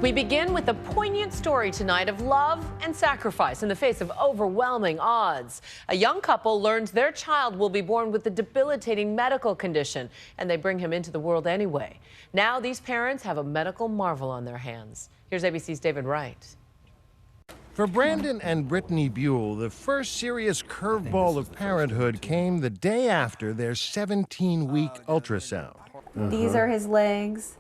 We begin with a poignant story tonight of love and sacrifice in the face of overwhelming odds. A young couple learns their child will be born with a debilitating medical condition, and they bring him into the world anyway. Now these parents have a medical marvel on their hands. Here's ABC's David Wright. For Brandon and Brittany Buell, the first serious curveball of parenthood came the day after their 17-week ultrasound. These are his legs.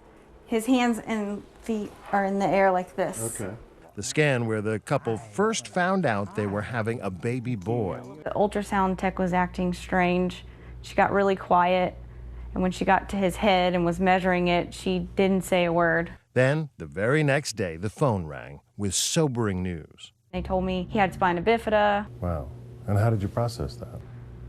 His hands and feet are in the air like this. Okay. The scan where the couple first found out they were having a baby boy. The ultrasound tech was acting strange. She got really quiet, and when she got to his head and was measuring it, she didn't say a word. Then, the very next day, the phone rang with sobering news. They told me he had spina bifida. Wow. And how did you process that?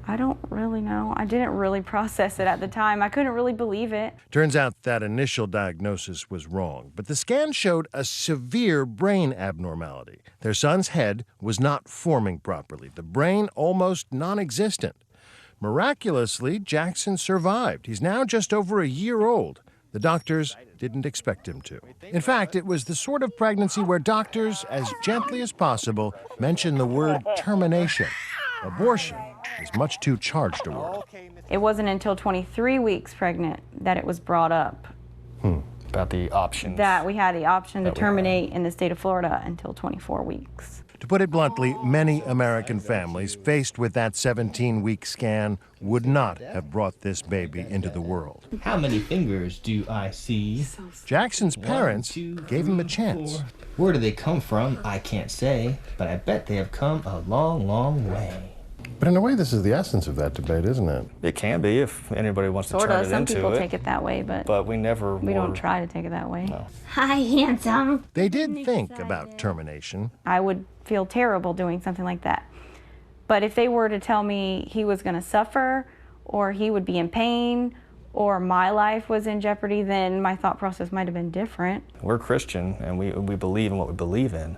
I don't really know. I didn't really process it at the time. I couldn't really believe it. Turns out that initial diagnosis was wrong, but the scan showed a severe brain abnormality. Their son's head was not forming properly, the brain almost non-existent. Miraculously, Jackson survived. He's now just over a year old. The doctors didn't expect him to. In fact, it was the sort of pregnancy where doctors, as gently as possible, mention the word termination. Abortion is much too charged a word. It wasn't until 23 weeks pregnant that it was brought up. About the options. That we had the option to terminate in the state of Florida until 24 weeks. To put it bluntly, many American families faced with that 17-week scan would not have brought this baby into the world. How many fingers do I see? Jackson's parents gave him a chance. Where do they come from? I can't say, but I bet they have come a long, long way. But in a way, this is the essence of that debate, isn't it? It can be if anybody wants to Sort turn of. it Some into people it. take it that way, but we never we don't try to take it that way. No. Hi, handsome. They did think about termination. I would feel terrible doing something like that. But if they were to tell me he was going to suffer, or he would be in pain, or my life was in jeopardy, then my thought process might have been different. We're Christian, and we believe in what we believe in,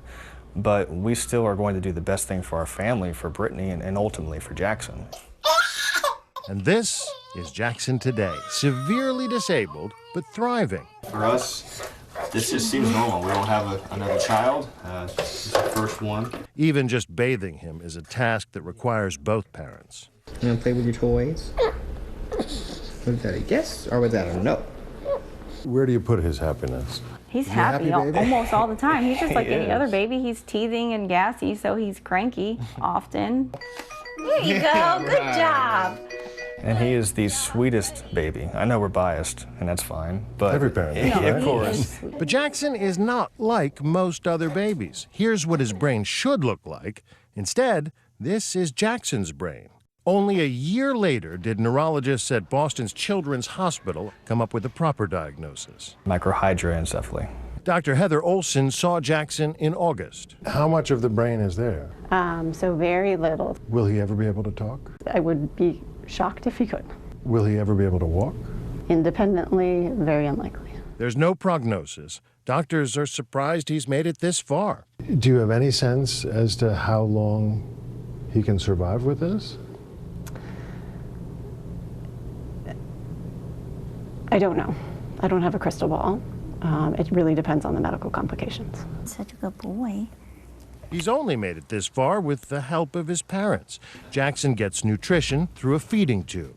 but we still are going to do the best thing for our family, for Brittany, and ultimately for Jackson. And this is Jackson today, severely disabled, but thriving. For us, this just seems normal. We don't have another child. This is the first one. Even just bathing him is a task that requires both parents. You want to play with your toys? Was that a yes or was that a no? Where do you put his happiness? He's You happy happy, baby? almost all the time. He's just like He any is. other baby. He's teething and gassy, so he's cranky often. There you go. Good job. And he is the sweetest baby. I know we're biased, and that's fine, but Every parent is, yeah, right? of course. But Jackson is not like most other babies. Here's what his brain should look like. Instead, this is Jackson's brain. Only a year later did neurologists at Boston's Children's Hospital come up with the proper diagnosis. Microhydranencephaly. Dr. Heather Olson saw Jackson in August. How much of the brain is there? So very little. Will he ever be able to talk? I would be shocked if he could. Will he ever be able to walk? Independently, very unlikely. There's no prognosis. Doctors are surprised he's made it this far. Do you have any sense as to how long he can survive with this? I don't know. I don't have a crystal ball. It really depends on the medical complications. Such a good boy. He's only made it this far with the help of his parents. Jackson gets nutrition through a feeding tube.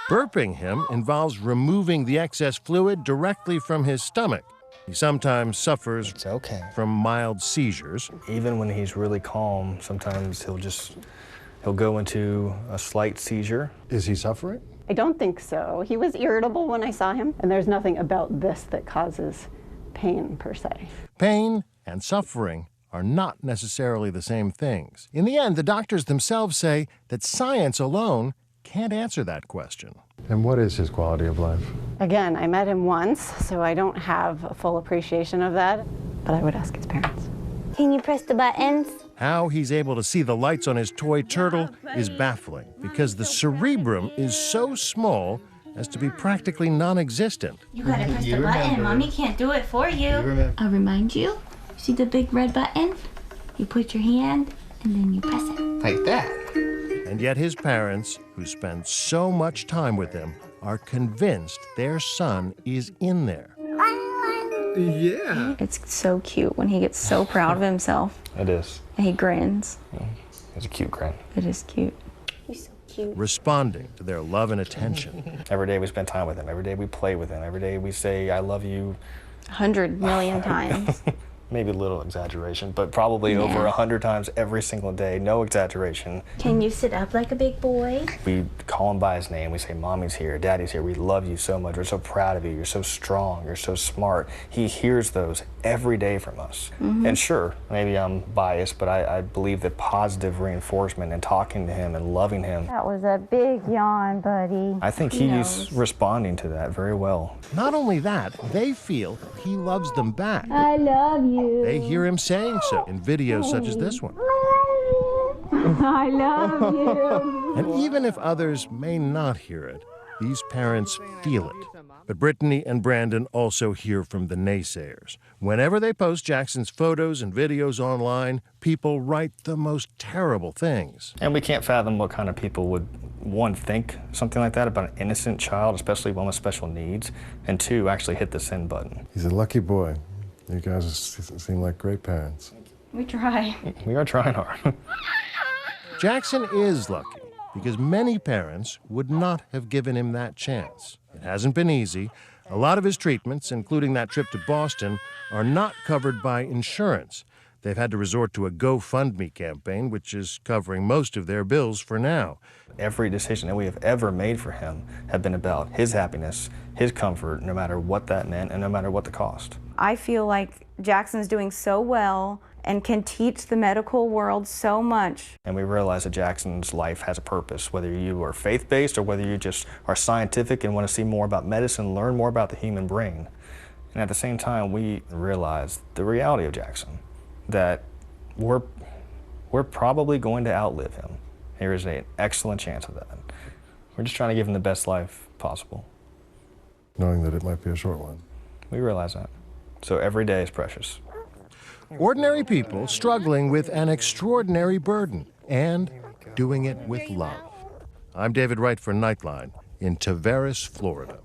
Burping him involves removing the excess fluid directly from his stomach. He sometimes suffers It's okay. from mild seizures. Even when he's really calm, sometimes he'll go into a slight seizure. Is he suffering? I don't think so. He was irritable when I saw him, and there's nothing about this that causes pain per se. Pain and suffering are not necessarily the same things. In the end, the doctors themselves say that science alone can't answer that question. And what is his quality of life? Again, I met him once, so I don't have a full appreciation of that, but I would ask his parents. Can you press the buttons? How he's able to see the lights on his toy turtle is baffling because the cerebrum is so small as to be practically non-existent. You gotta press the button. Mommy can't do it for you. I'll remind you. See the big red button? You put your hand and then you press it. Like that. And yet his parents, who spend so much time with him, are convinced their son is in there. Yeah. It's so cute when he gets so proud of himself. It is. And he grins. It's a cute grin. It is cute. He's so cute. Responding to their love and attention. Every day we spend time with him. Every day we play with him. Every day we say, I love you. 100 million times. Maybe a little exaggeration, but probably over 100 times every single day, no exaggeration. Can you sit up like a big boy? We call him by his name. We say, Mommy's here, Daddy's here. We love you so much. We're so proud of you. You're so strong. You're so smart. He hears those every day from us. And sure, maybe I'm biased, but I believe that positive reinforcement and talking to him and loving him. That was a big yawn, buddy. I think he's responding to that very well. Not only that, they feel he loves them back. I love you. They hear him saying so in videos such as this one. I love you. And even if others may not hear it, these parents feel it. But Brittany and Brandon also hear from the naysayers. Whenever they post Jackson's photos and videos online, people write the most terrible things. And we can't fathom what kind of people would, one, think something like that about an innocent child, especially one with special needs, and two, actually hit the send button. He's a lucky boy. You guys seem like great parents. We try. We are trying hard. Jackson is lucky because many parents would not have given him that chance. It hasn't been easy. A lot of his treatments, including that trip to Boston, are not covered by insurance. They've had to resort to a GoFundMe campaign, which is covering most of their bills for now. Every decision that we have ever made for him have been about his happiness, his comfort, no matter what that meant and no matter what the cost. I feel like Jackson's doing so well and can teach the medical world so much. And we realize that Jackson's life has a purpose, whether you are faith-based or whether you just are scientific and want to see more about medicine, learn more about the human brain. And at the same time, we realize the reality of Jackson, that we're probably going to outlive him. There is an excellent chance of that. We're just trying to give him the best life possible. Knowing that it might be a short one. We realize that. So every day is precious. Ordinary people struggling with an extraordinary burden and doing it with love. I'm David Wright for Nightline in Tavares, Florida.